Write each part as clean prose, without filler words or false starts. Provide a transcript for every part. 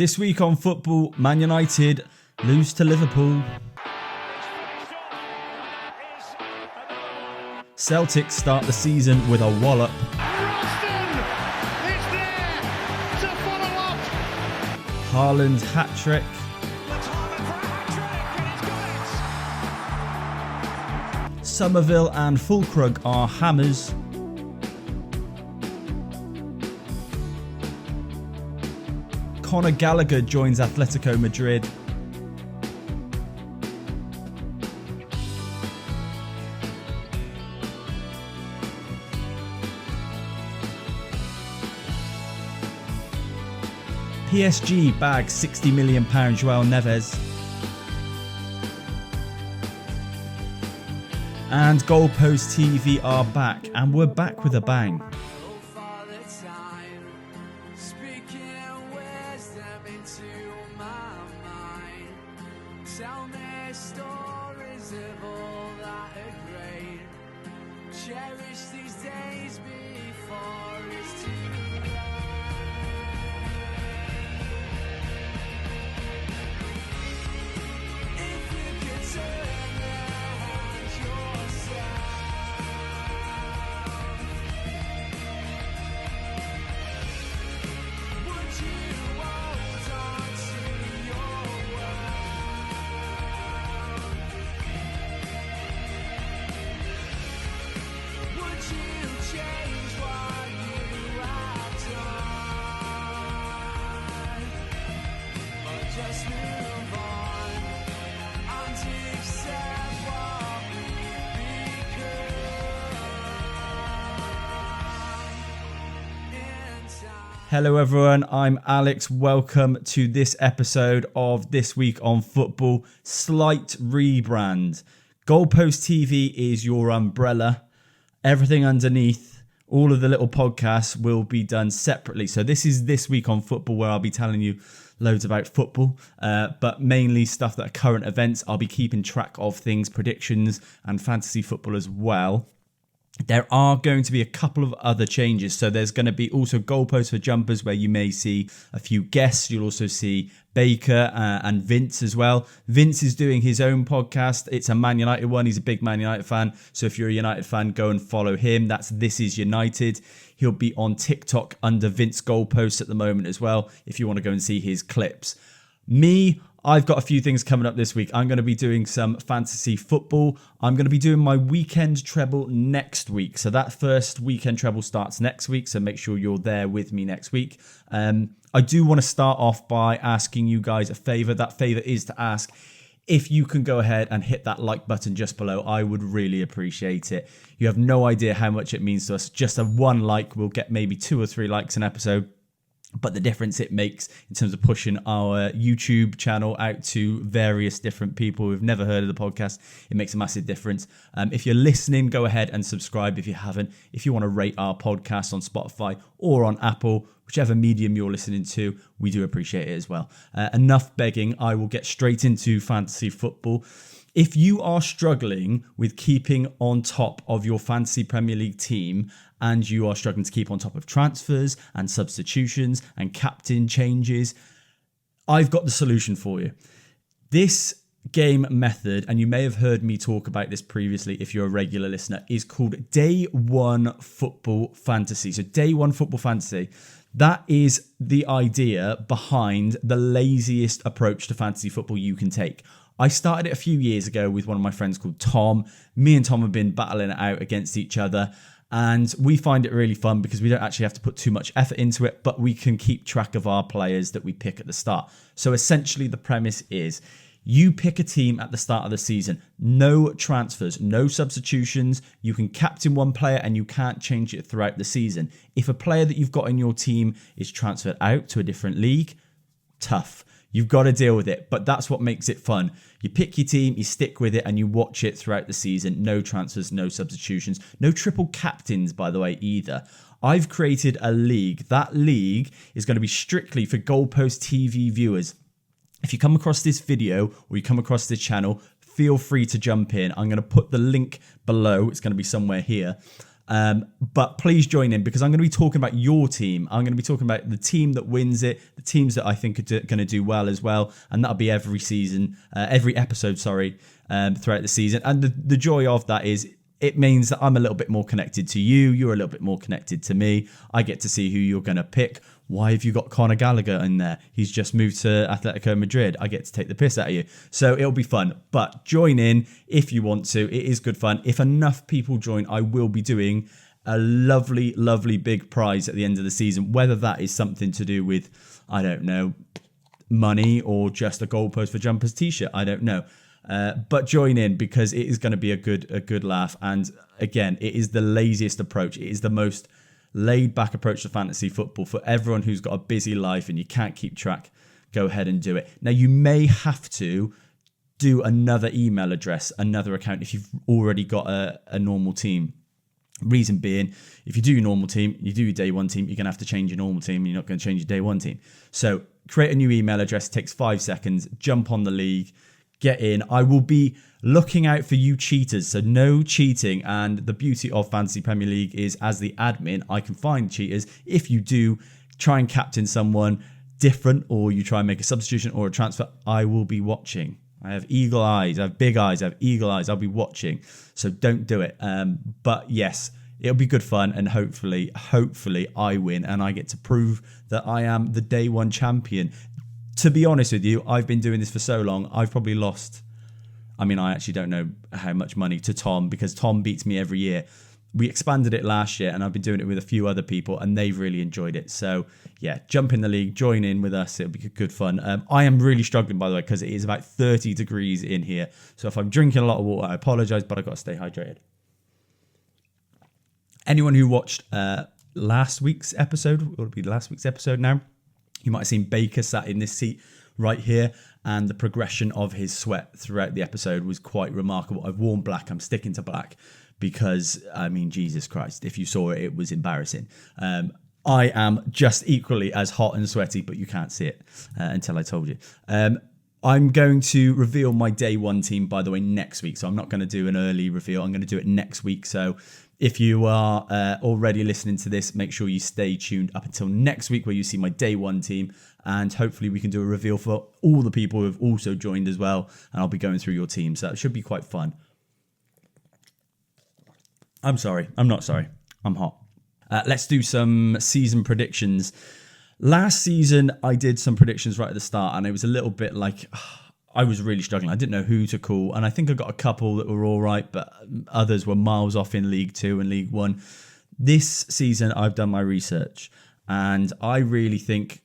This week on football, Man United lose to Liverpool. Celtic start the season with a wallop. Haaland's hat-trick. Somerville and Fulkrug are hammers. Conor Gallagher joins Atletico Madrid. PSG bags £60 million João Neves. And Goalpost TV are back, and we're back with a bang. Hello everyone, I'm Alex. Welcome to this episode of This Week on Football. Slight rebrand. Goalpost TV is your umbrella. Everything underneath, all of the little podcasts will be done separately. So this is This Week on Football, where I'll be telling you loads about football, but mainly stuff that are current events. I'll be keeping track of things, predictions and fantasy football as well. There are going to be a couple of other changes. So there's going to be also goalposts for jumpers where you may see a few guests. You'll also see Baker and Vince as well. Vince is doing his own podcast. It's a Man United one. He's a big Man United fan. So if you're a United fan, go and follow him. That's This Is United. He'll be on TikTok under Vince Goalposts at the moment as well, if you want to go and see his clips. Me, I've got a few things coming up this week. I'm going to be doing some fantasy football. I'm going to be doing my weekend treble next week. So that first weekend treble starts next week. So make sure you're there with me next week. I do want to start off by asking you guys a favour. That favour is to ask if you can go ahead and hit that like button just below. I would really appreciate it. You have no idea how much it means to us. Just a one like, we'll get maybe 2 or 3 likes an episode. But the difference it makes in terms of pushing our YouTube channel out to various different people who've never heard of the podcast, it makes a massive difference. If you're listening, go ahead and subscribe if you haven't. If you want to rate our podcast on Spotify or on Apple, whichever medium you're listening to, we do appreciate it as well. Enough begging, I will get straight into fantasy football. If you are struggling with keeping on top of your fantasy Premier League team and you are struggling to keep on top of transfers and substitutions and captain changes, I've got the solution for you. This game method, and you may have heard me talk about this previously if you're a regular listener, is called Day One Football Fantasy. So Day One Football Fantasy, that is the idea behind the laziest approach to fantasy football you can take. I started it a few years ago with one of my friends called Tom. Me and Tom have been battling it out against each other, and we find it really fun because we don't actually have to put too much effort into it, but we can keep track of our players that we pick at the start. So essentially the premise is you pick a team at the start of the season, no transfers, no substitutions. You can captain one player and you can't change it throughout the season. If a player that you've got in your team is transferred out to a different league, tough. You've got to deal with it, but that's what makes it fun. You pick your team, you stick with it, and you watch it throughout the season. No transfers, no substitutions, no triple captains, by the way, either. I've created a league. That league is going to be strictly for Goalpost TV viewers. If you come across this video or you come across this channel, feel free to jump in. I'm going to put the link below. It's going to be somewhere here. But please join in because I'm going to be talking about your team. I'm going to be talking about the team that wins it, the teams that I think are going to do well as well. And that'll be every episode, throughout the season. And the joy of that is it means that I'm a little bit more connected to you. You're a little bit more connected to me. I get to see who you're going to pick. Why have you got Conor Gallagher in there? He's just moved to Atletico Madrid. I get to take the piss out of you. So it'll be fun. But join in if you want to. It is good fun. If enough people join, I will be doing a lovely, lovely big prize at the end of the season. Whether that is something to do with, I don't know, money or just a goalpost for Jumpers t-shirt. I don't know. But join in because it is going to be a good laugh. And again, it is the laziest approach. It is the most laid back approach to fantasy football for everyone who's got a busy life and you can't keep track. Go ahead and do it. Now, you may have to do another email address, another account if you've already got a normal team. Reason being, if you do your normal team, you do your day one team, you're going to have to change your normal team. You're not going to change your day one team. So create a new email address. It takes 5 seconds. Jump on the league. Get in. I will be looking out for you cheaters, so no cheating. And the beauty of Fantasy Premier League is, as the admin, I can find cheaters. If you do try and captain someone different, or you try and make a substitution or a transfer, I will be watching. I have eagle eyes. I have big eyes. I have eagle eyes. I'll be watching. So don't do it. But yes, it'll be good fun, and hopefully I win, and I get to prove that I am the day one champion. To be honest with you, I've been doing this for so long, I've probably lost, I actually don't know how much money to Tom, because Tom beats me every year. We expanded it last year, and I've been doing it with a few other people, and they've really enjoyed it. So yeah, jump in the league, join in with us. It'll be good fun. I am really struggling, by the way, because it is about 30 degrees in here. So if I'm drinking a lot of water, I apologize, but I've got to stay hydrated. Anyone who watched last week's episode, it'll be last week's episode now, you might have seen Baker sat in this seat right here, and the progression of his sweat throughout the episode was quite remarkable. I've worn black. I'm sticking to black because, Jesus Christ, if you saw it, it was embarrassing. I am just equally as hot and sweaty, but you can't see it until I told you. I'm going to reveal my day one team, by the way, next week. So I'm not going to do an early reveal. I'm going to do it next week. So if you are already listening to this, make sure you stay tuned up until next week, where you see my day one team. And hopefully we can do a reveal for all the people who have also joined as well. And I'll be going through your team. So it should be quite fun. I'm sorry. I'm not sorry. I'm hot. Let's do some season predictions. Last season, I did some predictions right at the start, and it was a little bit like I was really struggling. I didn't know who to call, and I think I got a couple that were all right, but others were miles off in League 2 and League 1. This season, I've done my research, and I really think,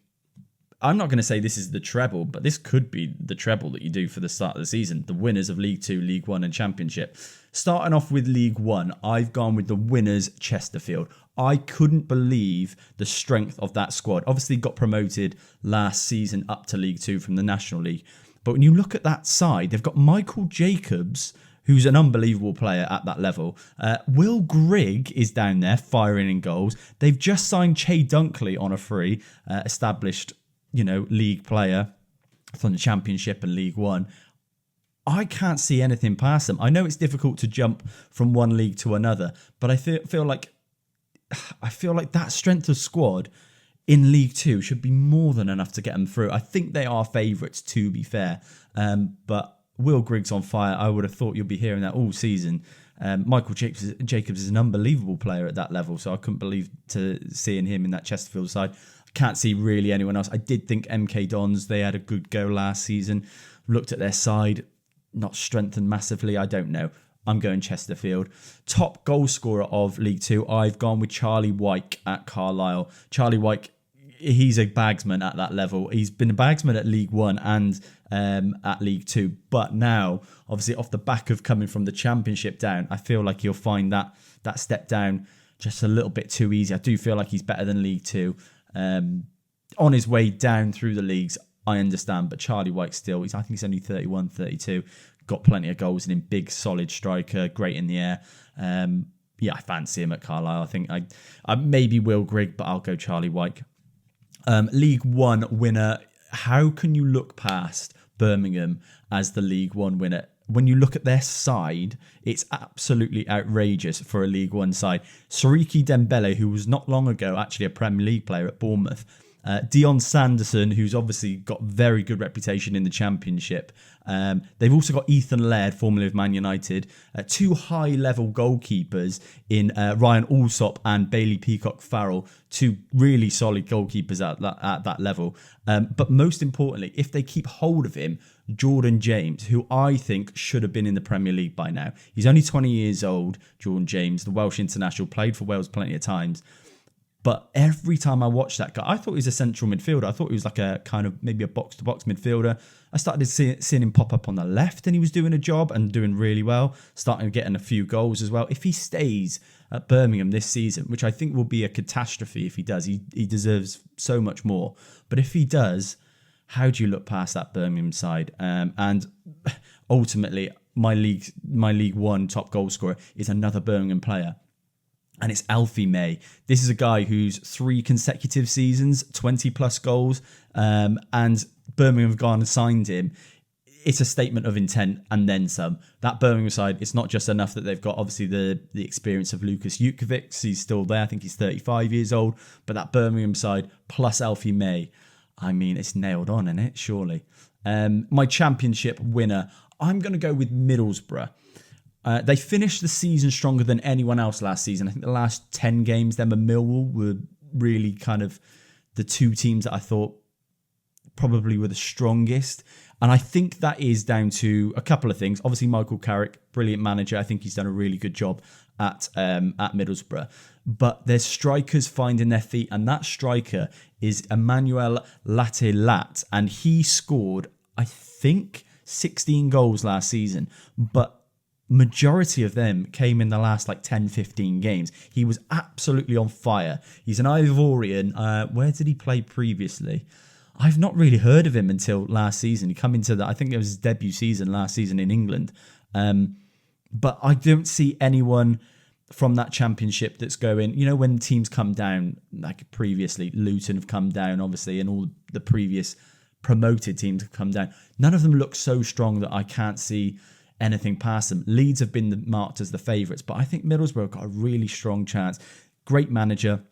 I'm not going to say this is the treble, but this could be the treble that you do for the start of the season. The winners of League 2, League 1 and Championship. Starting off with League 1, I've gone with the winners, Chesterfield. I couldn't believe the strength of that squad. Obviously got promoted last season up to League 2 from the National League. But when you look at that side, they've got Michael Jacobs, who's an unbelievable player at that level. Will Grigg is down there firing in goals. They've just signed Che Dunkley on a free, established, league player from the Championship and League 1. I can't see anything past them. I know it's difficult to jump from one league to another, but I feel like that strength of squad in League 2 should be more than enough to get them through. I think they are favourites, to be fair. But Will Grigg's on fire. I would have thought you'll be hearing that all season. Michael Jacobs is an unbelievable player at that level, so I couldn't believe seeing him in that Chesterfield side. I can't see really anyone else. I did think MK Dons, they had a good go last season. Looked at their side, not strengthened massively. I don't know. I'm going Chesterfield. Top goal scorer of League 2, I've gone with Charlie Wyke at Carlisle. Charlie Wyke, he's a bagsman at that level. He's been a bagsman at League 1 and at League 2. But now, obviously, off the back of coming from the Championship down, I feel like he'll find that step down just a little bit too easy. I do feel like he's better than League 2. On his way down through the leagues, I understand. But Charlie Wyke still, I think he's only 31, 32. Got plenty of goals in him. Big, solid striker. Great in the air. I fancy him at Carlisle. I think I maybe Will Grigg, but I'll go Charlie Wyke. League 1 winner. How can you look past Birmingham as the League 1 winner? when you look at their side, it's absolutely outrageous for a League One side. Sariki Dembele, who was not long ago actually a Premier League player at Bournemouth. Dion Sanderson, who's obviously got very good reputation in the Championship. They've also got Ethan Laird, formerly of Man United. Two high-level goalkeepers in Ryan Alsop and Bailey Peacock-Farrell. Two really solid goalkeepers at that level. But most importantly, if they keep hold of him, Jordan James, who I think should have been in the Premier League by now. He's only 20 years old, Jordan James, the Welsh international, played for Wales plenty of times. But every time I watched that guy, I thought he was a central midfielder. I thought he was like a kind of maybe a box-to-box midfielder. I started seeing him pop up on the left and he was doing a job and doing really well, starting getting a few goals as well. If he stays at Birmingham this season, which I think will be a catastrophe if he does, he deserves so much more. But if he does, how do you look past that Birmingham side? And ultimately, my League One top goal scorer is another Birmingham player. And it's Alfie May. This is a guy who's 3 consecutive seasons, 20 plus goals, and Birmingham have gone and signed him. It's a statement of intent and then some. That Birmingham side, it's not just enough that they've got obviously the experience of Lukas Jukovic. He's still there. I think he's 35 years old. But that Birmingham side plus Alfie May, I mean, it's nailed on, isn't it? Surely. My Championship winner, I'm going to go with Middlesbrough. They finished the season stronger than anyone else last season. I think the last 10 games, them and Millwall were really kind of the two teams that I thought probably were the strongest. And I think that is down to a couple of things. Obviously, Michael Carrick, brilliant manager. I think he's done a really good job at Middlesbrough. But there's strikers finding their feet. And that striker is Emmanuel Latelat. And he scored, I think, 16 goals last season. But majority of them came in the last 10-15 games. He was absolutely on fire. He's an Ivorian. Where did he play previously? I've not really heard of him until last season. He come into I think it was his debut season last season in England. But I don't see anyone from that Championship that's going, when teams come down, like previously, Luton have come down, obviously, and all the previous promoted teams have come down. None of them look so strong that I can't see anything past them. Leeds have been marked as the favourites, but I think Middlesbrough got a really strong chance. Great manager,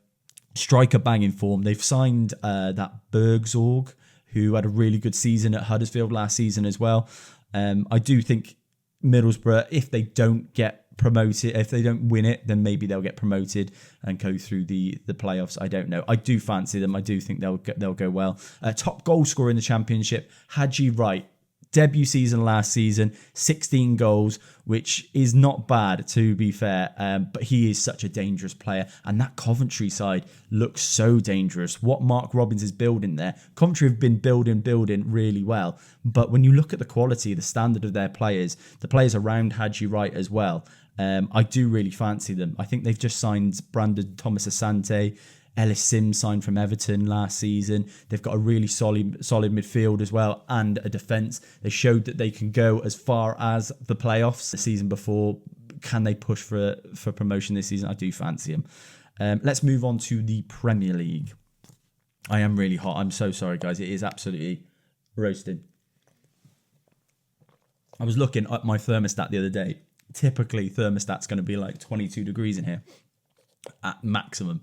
striker banging form. They've signed that Bergzorg, who had a really good season at Huddersfield last season as well. I do think Middlesbrough, if they don't get promoted, if they don't win it, then maybe they'll get promoted and go through the playoffs. I don't know. I do fancy them. I do think they'll go well. Top goal scorer in the Championship, Haji Wright. Debut season last season, 16 goals, which is not bad to be fair, but he is such a dangerous player, and that Coventry side looks so dangerous. What Mark Robbins is building there, Coventry have been building really well, but when you look at the quality, the standard of their players, the players around Haji Wright as well, I do really fancy them. I think they've just signed Brandon Thomas Asante. Ellis Sims signed from Everton last season. They've got a really solid midfield as well and a defence. They showed that they can go as far as the playoffs the season before. Can they push for promotion this season? I do fancy them. Let's move on to the Premier League. I am really hot. I'm so sorry, guys. It is absolutely roasting. I was looking at my thermostat the other day. Typically, thermostat's going to be 22 degrees in here at maximum.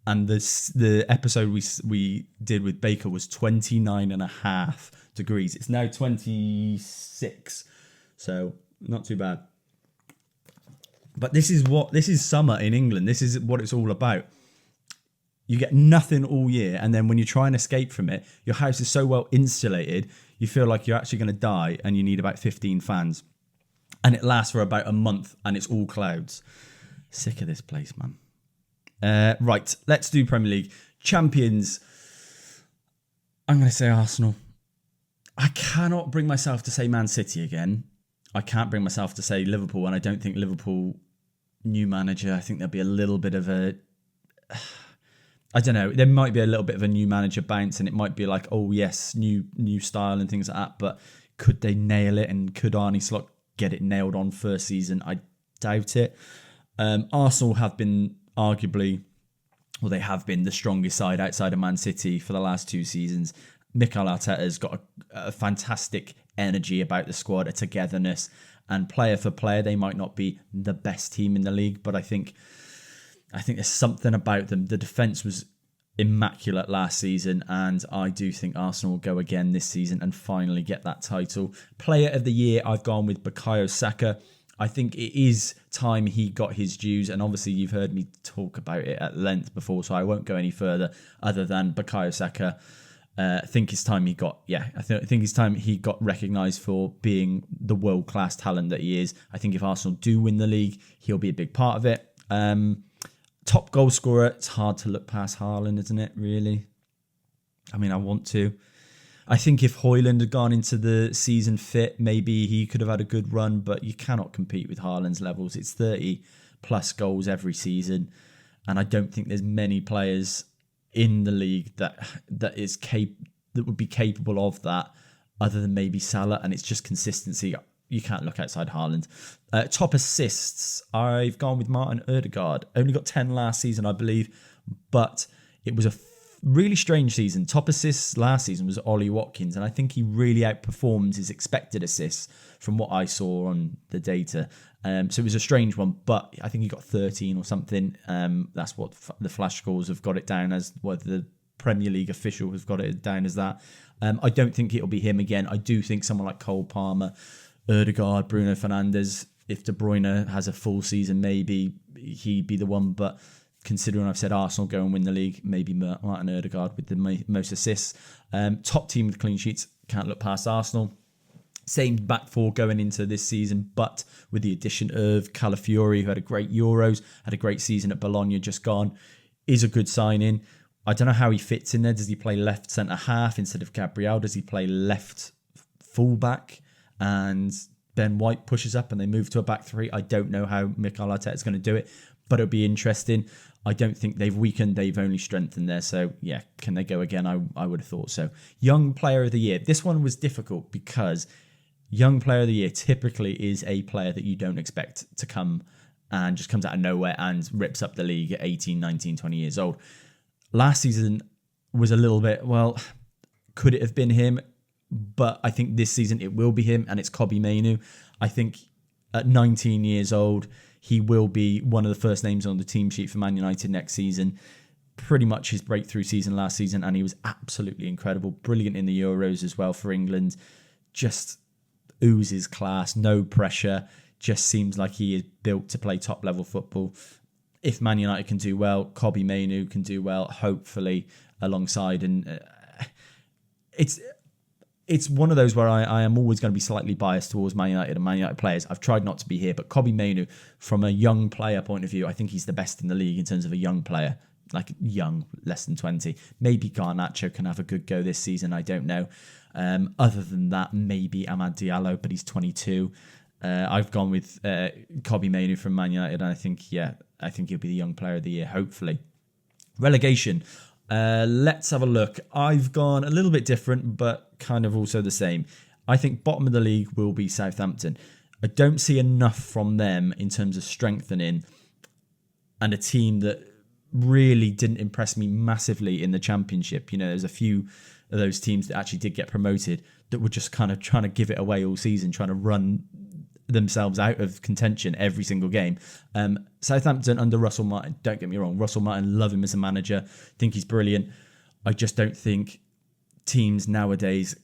And the episode we did with Baker was 29.5 degrees. It's now 26, so not too bad. But this is summer in England. This is what it's all about. You get nothing all year, and then when you try and escape from it, your house is so well insulated, you feel like you're actually going to die, and you need about 15 fans. And it lasts for about a month, and it's all clouds. Sick of this place, man. Right, let's do Premier League. Champions, I'm going to say Arsenal. I cannot bring myself to say Man City again. I can't bring myself to say Liverpool, and I don't think Liverpool, new manager, I think there'll be a little bit of a... I don't know, there might be a little bit of a new manager bounce, and it might be like, oh yes, new style and things like that, but could they nail it, and could Arne Slot get it nailed on first season? I doubt it. Arsenal have been arguably, well, they have been the strongest side outside of Man City for the last 2 seasons. Mikel Arteta's got a fantastic energy about the squad, a togetherness, and player for player, they might not be the best team in the league, but I think there's something about them. The defence was immaculate last season, and I do think Arsenal will go again this season and finally get that title. Player of the year, I've gone with Bukayo Saka. I think it is time he got his dues, and obviously you've heard me talk about it at length before, so I won't go any further other than Bukayo Saka. I think it's time he got, I think it's time he got recognised for being the world-class talent that he is. I think if Arsenal do win the league, he'll be a big part of it. Top goal scorer, it's hard to look past Haaland, isn't it, really? I mean, I want to. I think if Højlund had gone into the season fit, maybe he could have had a good run, but you cannot compete with Haaland's levels. It's 30 plus goals every season, and I don't think there's many players in the league that would be capable of that, other than maybe Salah, and it's just consistency. You can't look outside Haaland. Top assists, I've gone with Martin Ødegaard. Only got 10 last season, I believe, but it was a really strange season. Top assists last season was Ollie Watkins, and I think he really outperformed his expected assists from what I saw on the data. So it was a strange one, but I think he got 13 or something. That's what the flash scores have got it down as, what the Premier League official has got it down as that. I don't think it'll be him again. I do think someone like Cole Palmer, Ødegaard, Bruno Fernandes, if De Bruyne has a full season, maybe he'd be the one. But considering I've said Arsenal go and win the league, maybe Martin Ødegaard with the most assists. Top team with clean sheets, can't look past Arsenal. Same back four going into this season, but with the addition of Calafiori, who had a great Euros, had a great season at Bologna just gone, is a good signing. I don't know how he fits in there. Does he play left centre half instead of Gabriel? Does he play left fullback and Ben White pushes up and they move to a back three? I don't know how Mikel Arteta is going to do it, but it'll be interesting. I don't think they've weakened, they've only strengthened there. So yeah, can they go again? I would have thought so. Young Player of the Year. This one was difficult because Young Player of the Year typically is a player that you don't expect to come and just comes out of nowhere and rips up the league at 18, 19, 20 years old. Last season was a little bit, well, could it have been him? But I think this season it will be him, and it's Kobbie Mainoo. I think at 19 years old, he will be one of the first names on the team sheet for Man United next season. Pretty much his breakthrough season last season, and he was absolutely incredible. Brilliant in the Euros as well for England. Just oozes class, no pressure. Just seems like he is built to play top level football. If Man United can do well, Kobbie Mainoo can do well, hopefully alongside. And it's one of those where I am always going to be slightly biased towards Man United and Man United players. I've tried not to be here, but Kobbie Mainoo, from a young player point of view, I think he's the best in the league in terms of a young player, like young, less than 20. Maybe Garnacho can have a good go this season, I don't know. Other than that, maybe Amad Diallo, but he's 22. I've gone with Kobbie Mainoo from Man United, and I think he'll be the young player of the year, hopefully. Relegation. Let's have a look. I've gone a little bit different, but kind of also the same. I think bottom of the league will be Southampton. I don't see enough from them in terms of strengthening, and a team that really didn't impress me massively in the Championship. You know, there's a few of those teams that actually did get promoted that were just kind of trying to give it away all season, trying to run themselves out of contention every single game. Southampton under Russell Martin, don't get me wrong, Russell Martin, love him as a manager, think he's brilliant. I just don't think teams nowadays,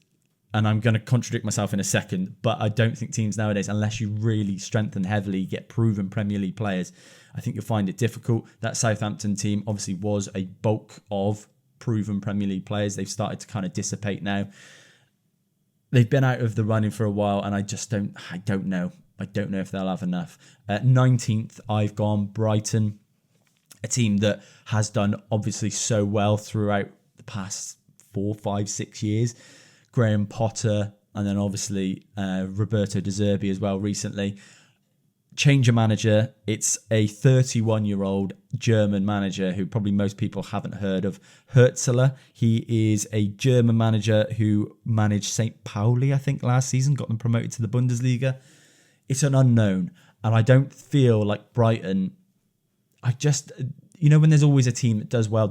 and I'm going to contradict myself in a second, but I don't think teams nowadays, unless you really strengthen heavily, get proven Premier League players, I think you'll find it difficult. That Southampton team obviously was a bulk of proven Premier League players. They've started to kind of dissipate now. They've been out of the running for a while, and I don't know. I don't know if they'll have enough. At 19th, I've gone Brighton, a team that has done obviously so well throughout the past 4, 5, 6 years. Graham Potter, and then obviously Roberto De Zerbi as well recently. Change of manager. It's a 31-year-old German manager who probably most people haven't heard of, Hürzeler. He is a German manager who managed St. Pauli, I think, last season, got them promoted to the Bundesliga. It's an unknown, and I don't feel like Brighton, when there's always a team that does well,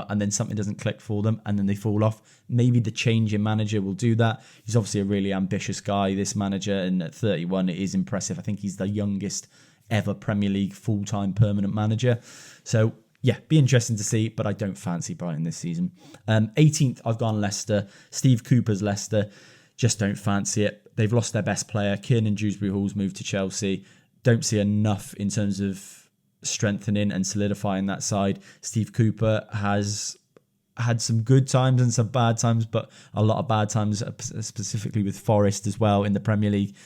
and then something doesn't click for them, and then they fall off. Maybe the change in manager will do that. He's obviously a really ambitious guy, this manager, and at 31, it is impressive. I think he's the youngest ever Premier League full-time permanent manager. So, yeah, be interesting to see, but I don't fancy Brighton this season. 18th, I've gone Leicester. Steve Cooper's Leicester. Just don't fancy it. They've lost their best player. Kiernan Dewsbury-Hall's moved to Chelsea. Don't see enough in terms of strengthening and solidifying that side. Steve Cooper has had some good times and some bad times, but a lot of bad times, specifically with Forest as well in the Premier League.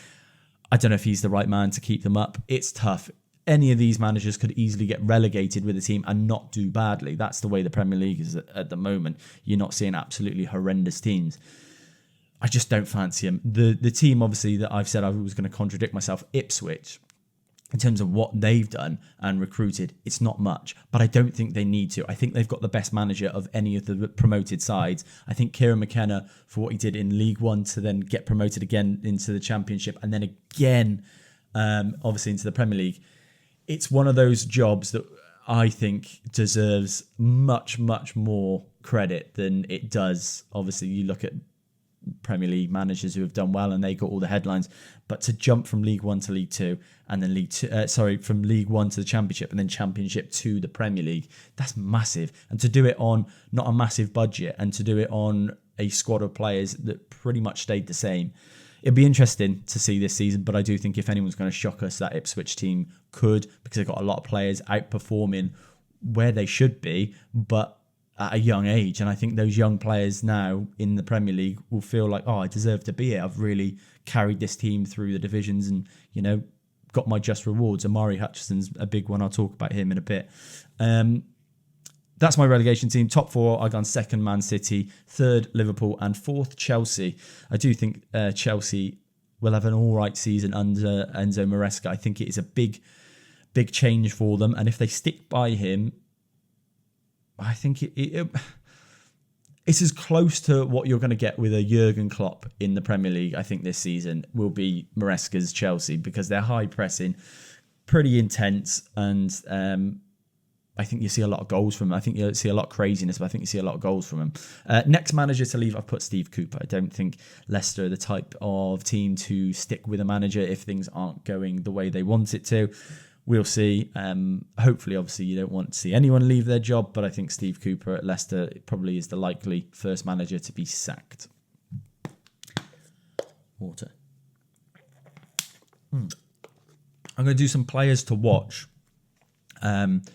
I don't know if he's the right man to keep them up. It's tough. Any of these managers could easily get relegated with a team and not do badly. That's the way the Premier League is at the moment. You're not seeing absolutely horrendous teams. I just don't fancy him. The team, obviously, that I've said I was going to contradict myself, Ipswich, in terms of what they've done and recruited, it's not much. But I don't think they need to. I think they've got the best manager of any of the promoted sides. I think Kieran McKenna, for what he did in League One to then get promoted again into the Championship and then again, obviously, into the Premier League, it's one of those jobs that I think deserves much, much more credit than it does. Obviously, you look at Premier League managers who have done well and they got all the headlines, but to jump from League One to League Two and then from League One to the Championship and then Championship to the Premier League, that's massive. And to do it on not a massive budget and to do it on a squad of players that pretty much stayed the same, it'd be interesting to see this season. But I do think if anyone's going to shock us, that Ipswich team could, because they've got a lot of players outperforming where they should be, but at a young age. And I think those young players now in the Premier League will feel like, I deserve to be here. I've really carried this team through the divisions and, got my just rewards. Amari Hutchinson's a big one. I'll talk about him in a bit. That's my relegation team. Top four, I've gone second Man City, third Liverpool, and fourth Chelsea. I do think Chelsea will have an all right season under Enzo Maresca. I think it is a big, big change for them. And if they stick by him, I think it's as close to what you're going to get with a Jurgen Klopp in the Premier League, I think, this season will be Maresca's Chelsea, because they're high pressing, pretty intense, and I think you see a lot of goals from him. I think you see a lot of craziness, but I think you see a lot of goals from him. Next manager to leave, I've put Steve Cooper. I don't think Leicester are the type of team to stick with a manager if things aren't going the way they want it to. We'll see. Hopefully, obviously, you don't want to see anyone leave their job, but I think Steve Cooper at Leicester probably is the likely first manager to be sacked. Water. I'm going to do some players to watch. And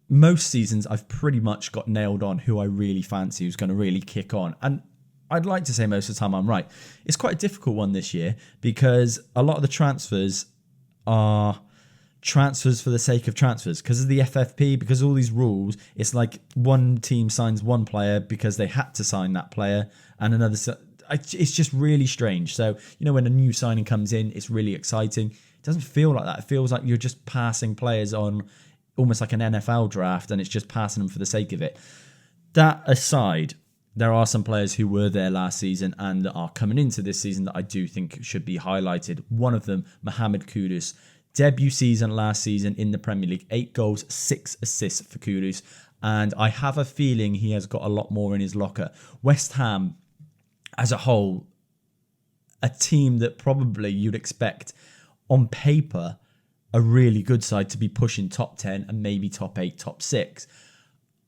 most seasons, I've pretty much got nailed on who I really fancy, who's going to really kick on. And I'd like to say most of the time I'm right. It's quite a difficult one this year because a lot of the transfers are transfers for the sake of transfers. Because of the FFP, because of all these rules, it's like one team signs one player because they had to sign that player and another. It's just really strange. So, when a new signing comes in, it's really exciting. It doesn't feel like that. It feels like you're just passing players on almost like an NFL draft and it's just passing them for the sake of it. That aside, there are some players who were there last season and that are coming into this season that I do think should be highlighted. One of them, Mohamed Kudus. Debut season last season in the Premier League. 8 goals, 6 assists for Kudus. And I have a feeling he has got a lot more in his locker. West Ham, as a whole, a team that probably you'd expect on paper a really good side to be pushing top 10 and maybe top 8, top 6.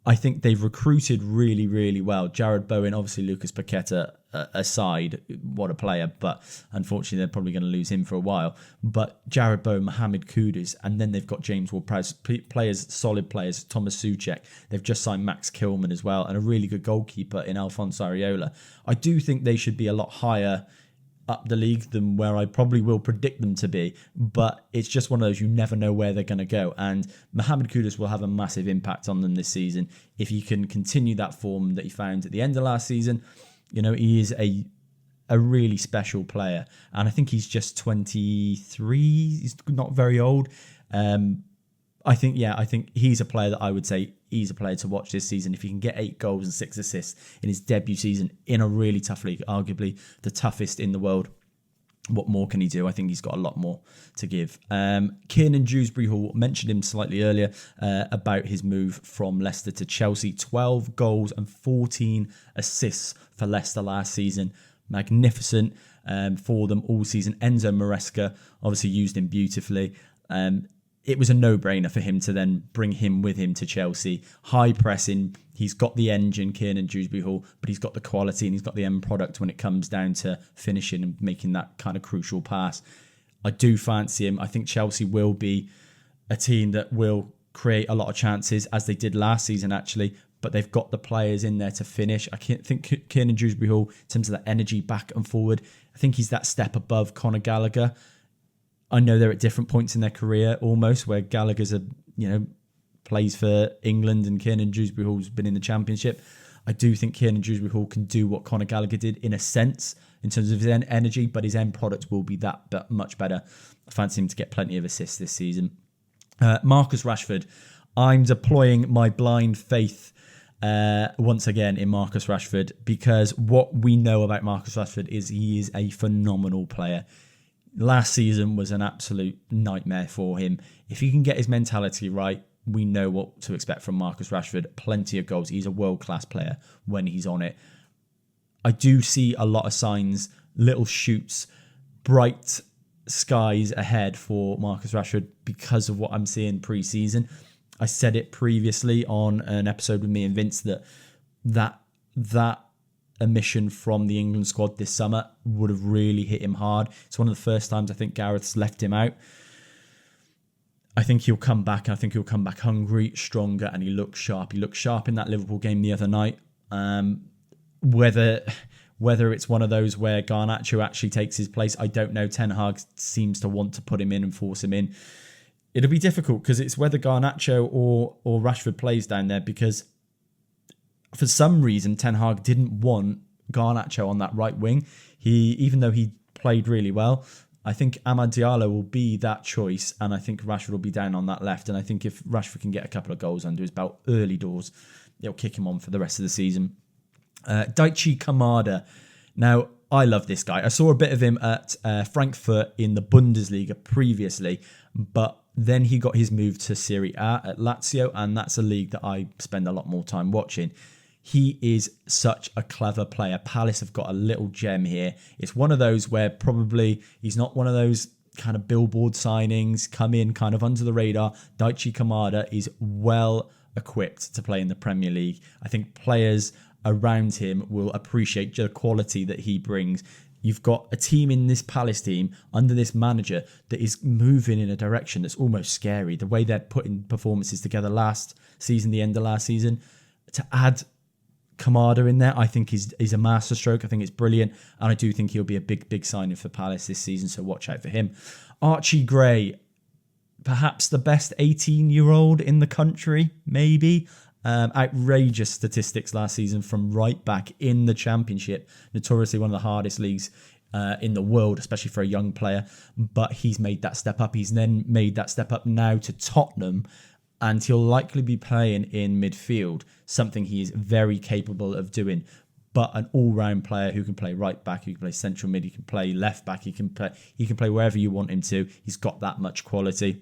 I think they've recruited really, really well. Jared Bowen, obviously Lucas Paqueta aside, what a player, but unfortunately they're probably going to lose him for a while. But Jared Bowen, Mohamed Kudus, and then they've got James Ward-Prowse, solid players, Thomas Souček. They've just signed Max Kilman as well, and a really good goalkeeper in Alphonso Areola. I do think they should be a lot higher up the league than where I probably will predict them to be, but it's just one of those, you never know where they're going to go, and Mohamed Kudus will have a massive impact on them this season if he can continue that form that he found at the end of last season. He is a really special player, and I think he's just 23. He's not very old. I think he's a player that I would say he's a player to watch this season. If he can get 8 goals and 6 assists in his debut season in a really tough league, arguably the toughest in the world. What more can he do? I think he's got a lot more to give. Kiernan Dewsbury-Hall, mentioned him slightly earlier about his move from Leicester to Chelsea. 12 goals and 14 assists for Leicester last season. Magnificent for them all season. Enzo Maresca obviously used him beautifully. It was a no-brainer for him to then bring him with him to Chelsea. High pressing. He's got the engine, Kiernan Dewsbury-Hall, but he's got the quality and he's got the end product when it comes down to finishing and making that kind of crucial pass. I do fancy him. I think Chelsea will be a team that will create a lot of chances, as they did last season, actually, but they've got the players in there to finish. I think Kiernan Dewsbury-Hall, in terms of that energy back and forward, I think he's that step above Conor Gallagher. I know they're at different points in their career almost, where Gallagher's plays for England and Kiernan Dewsbury-Hall's been in the Championship. I do think Kiernan Dewsbury-Hall can do what Conor Gallagher did in a sense in terms of his energy, but his end product will be that much better. I fancy him to get plenty of assists this season. Marcus Rashford. I'm deploying my blind faith once again in Marcus Rashford, because what we know about Marcus Rashford is he is a phenomenal player. Last season was an absolute nightmare for him. If he can get his mentality right, we know what to expect from Marcus Rashford. Plenty of goals. He's a world-class player when he's on it. I do see a lot of signs, little shoots, bright skies ahead for Marcus Rashford because of what I'm seeing pre-season. I said it previously on an episode with me and Vince that omission from the England squad this summer would have really hit him hard. It's one of the first times I think Gareth's left him out. I think he'll come back. I think he'll come back hungry, stronger, and he looks sharp. He looked sharp in that Liverpool game the other night. Whether it's one of those where Garnacho actually takes his place, I don't know. Ten Hag seems to want to put him in and force him in. It'll be difficult because it's whether Garnacho or Rashford plays down there, because for some reason, Ten Hag didn't want Garnacho on that right wing. Even though he played really well, I think Amad Diallo will be that choice, and I think Rashford will be down on that left. And I think if Rashford can get a couple of goals under his belt early doors, it'll kick him on for the rest of the season. Daichi Kamada. Now, I love this guy. I saw a bit of him at Frankfurt in the Bundesliga previously, but then he got his move to Serie A at Lazio, and that's a league that I spend a lot more time watching. He is such a clever player. Palace have got a little gem here. It's one of those where probably he's not one of those kind of billboard signings, come in kind of under the radar. Daichi Kamada is well equipped to play in the Premier League. I think players around him will appreciate the quality that he brings. You've got a team in this Palace team under this manager that is moving in a direction that's almost scary. The way they're putting performances together last season, the end of last season, to add Kamada in there, I think is a masterstroke. I think it's brilliant, and I do think he'll be a big signing for Palace this season, so watch out for him. Archie Gray, perhaps the best 18-year-old in the country, maybe. Outrageous statistics last season from right back in the Championship, notoriously one of the hardest leagues in the world, especially for a young player, but he's made that step up. He's then made that step up now to Tottenham, and he'll likely be playing in midfield, something he is very capable of doing. But an all-round player who can play right back, who can play central mid, he can play left back, he can play wherever you want him to. He's got that much quality.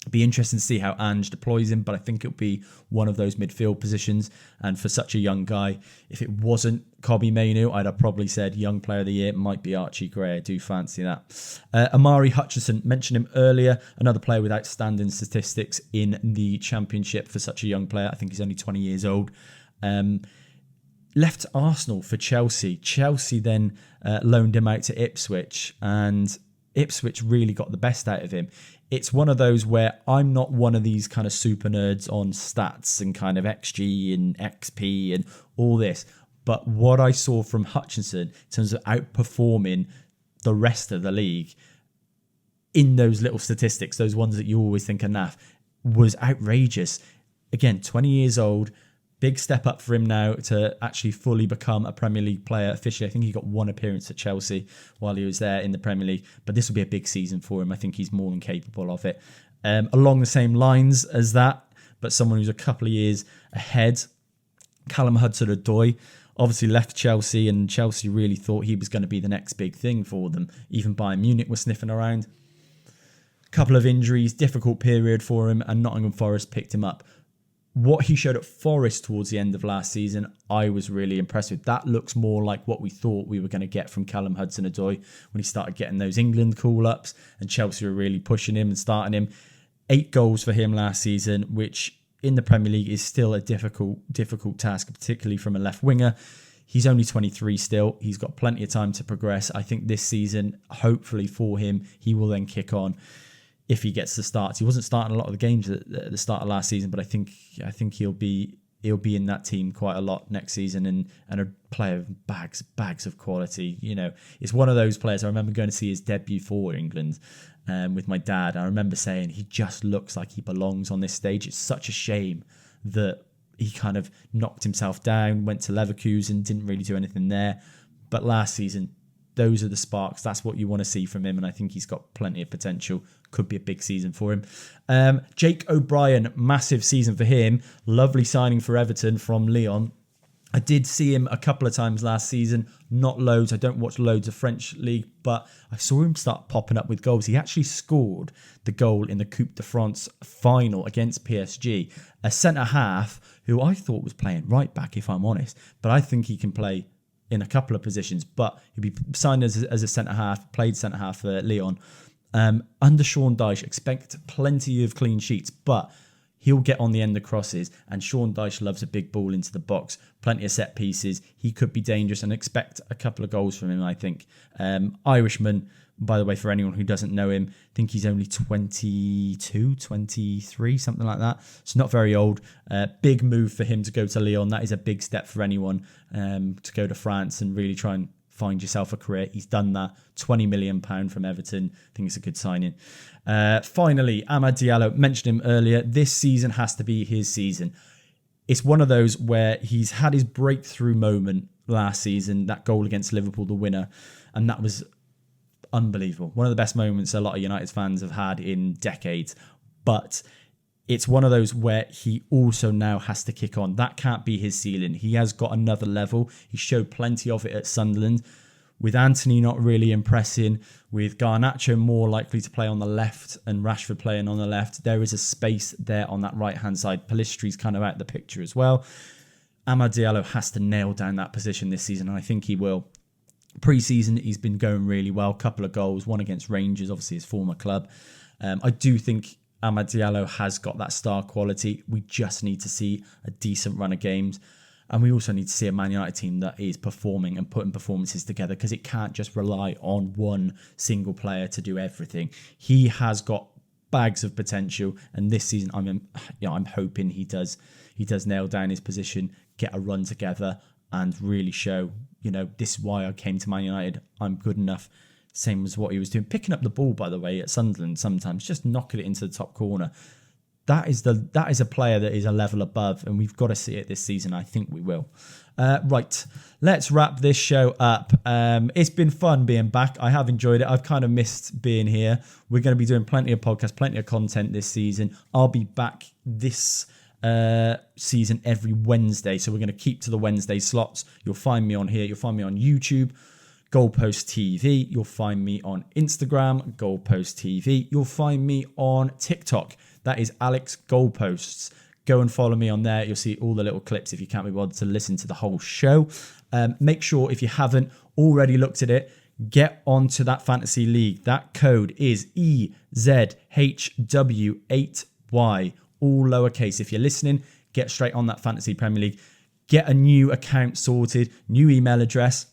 Be interesting to see how Ange deploys him, but I think it'll be one of those midfield positions. And for such a young guy, if it wasn't Kobbie Mainoo, I'd have probably said young player of the year might be Archie Gray. I do fancy that. Amari Hutchinson, mentioned him earlier, another player with outstanding statistics in the Championship for such a young player. I think he's only 20 years old. Left Arsenal for Chelsea. Chelsea then loaned him out to Ipswich, and Ipswich really got the best out of him. It's one of those where I'm not one of these kind of super nerds on stats and kind of XG and XP and all this. But what I saw from Hutchinson in terms of outperforming the rest of the league in those little statistics, those ones that you always think are naff, was outrageous. Again, 20 years old, big step up for him now to actually fully become a Premier League player officially. I think he got one appearance at Chelsea while he was there in the Premier League, but this will be a big season for him. I think he's more than capable of it. Along the same lines as that, but someone who's a couple of years ahead, Callum Hudson-Odoi. Obviously left Chelsea, and Chelsea really thought he was going to be the next big thing for them. Even Bayern Munich was sniffing around. Couple of injuries, difficult period for him, and Nottingham Forest picked him up. What he showed at Forest towards the end of last season, I was really impressed with. That looks more like what we thought we were going to get from Callum Hudson-Odoi when he started getting those England call-ups, and Chelsea were really pushing him and starting him. 8 goals for him last season, which in the Premier League is still a difficult task, particularly from a left winger. He's only 23 still. He's got plenty of time to progress. I think this season, hopefully for him, he will then kick on if he gets the starts. He wasn't starting a lot of the games at the start of last season, but I think he'll be in that team quite a lot next season, and a player of bags of quality. You know, it's one of those players. I remember going to see his debut for England with my dad. I remember saying he just looks like he belongs on this stage. It's such a shame that he kind of knocked himself down, went to Leverkusen, didn't really do anything there. But last season, those are the sparks. That's what you want to see from him, and I think he's got plenty of potential. Could be a big season for him. Jake O'Brien, massive season for him. Lovely signing for Everton from Lyon. I did see him a couple of times last season, not loads. I don't watch loads of French league, but I saw him start popping up with goals. He actually scored the goal in the Coupe de France final against PSG. A centre-half who I thought was playing right back, if I'm honest, but I think he can play in a couple of positions, but he'll be signed as a centre-half, played centre-half for Lyon. Under Sean Dyche, expect plenty of clean sheets, but he'll get on the end of crosses, and Sean Dyche loves a big ball into the box, plenty of set pieces. He could be dangerous, and expect a couple of goals from him, I think. Irishman, by the way, for anyone who doesn't know him, I think he's only 22, 23, something like that. It's not very old. Big move for him to go to Lyon. That is a big step for anyone to go to France and really try and find yourself a career. He's done that. £20 million from Everton. I think it's a good signing. Finally, Amad Diallo, mentioned him earlier. This season has to be his season. It's one of those where he's had his breakthrough moment last season, that goal against Liverpool, the winner, and that was unbelievable. One of the best moments a lot of United fans have had in decades. But it's one of those where he also now has to kick on. That can't be his ceiling. He has got another level. He showed plenty of it at Sunderland. With Anthony not really impressing, with Garnacho more likely to play on the left and Rashford playing on the left, there is a space there on that right-hand side. Palistri's kind of out of the picture as well. Amad Diallo has to nail down that position this season, and I think he will. Pre-season, he's been going really well. Couple of goals, one against Rangers, obviously his former club. I do think Amad Diallo has got that star quality. We just need to see a decent run of games. And we also need to see a Man United team that is performing and putting performances together, because it can't just rely on one single player to do everything. He has got bags of potential, and this season I'm hoping he does nail down his position, get a run together, and really show, this is why I came to Man United. I'm good enough. Same as what he was doing, picking up the ball, by the way, at Sunderland sometimes, just knocking it into the top corner. That is a player that is a level above, and we've got to see it this season. I think we will. Right, let's wrap this show up. It's been fun being back. I have enjoyed it. I've kind of missed being here. We're going to be doing plenty of podcasts, plenty of content this season. I'll be back this season every Wednesday, so we're going to keep to the Wednesday slots. You'll find me on here. You'll find me on YouTube, Goalpost TV. You'll find me on Instagram, Goalpost TV. You'll find me on TikTok. That is Alex Goalposts. Go and follow me on there. You'll see all the little clips if you can't be bothered to listen to the whole show. Make sure, if you haven't already looked at it, get onto that fantasy league. That code is EZHW8Y, all lowercase. If you're listening, get straight on that Fantasy Premier League. Get a new account sorted, new email address.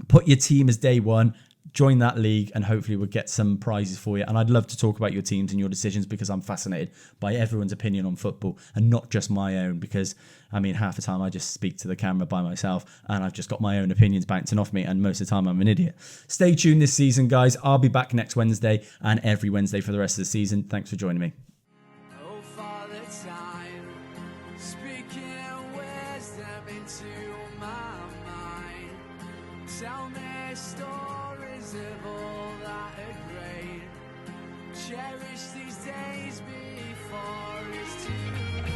Put your team as day one, join that league, and hopefully we'll get some prizes for you. And I'd love to talk about your teams and your decisions, because I'm fascinated by everyone's opinion on football, and not just my own, because, half the time I just speak to the camera by myself and I've just got my own opinions bouncing off me, and most of the time I'm an idiot. Stay tuned this season, guys. I'll be back next Wednesday and every Wednesday for the rest of the season. Thanks for joining me. Tell me stories of all that are great. Cherish these days before it's too late.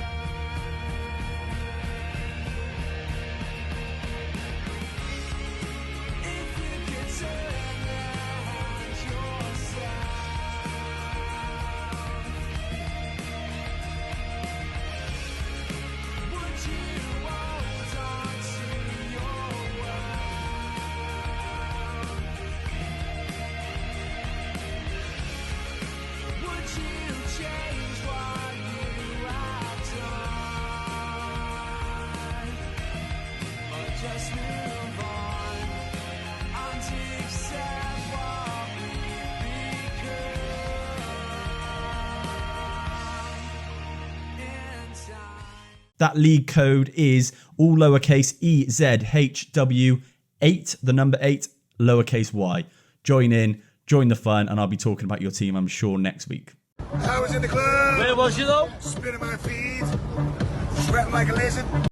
That league code is all lowercase EZHW8, the number 8, lowercase y. Join in, join the fun, and I'll be talking about your team, I'm sure, next week. I was in the club. Where was you though? Spinning my feet. Sweating like a lizard.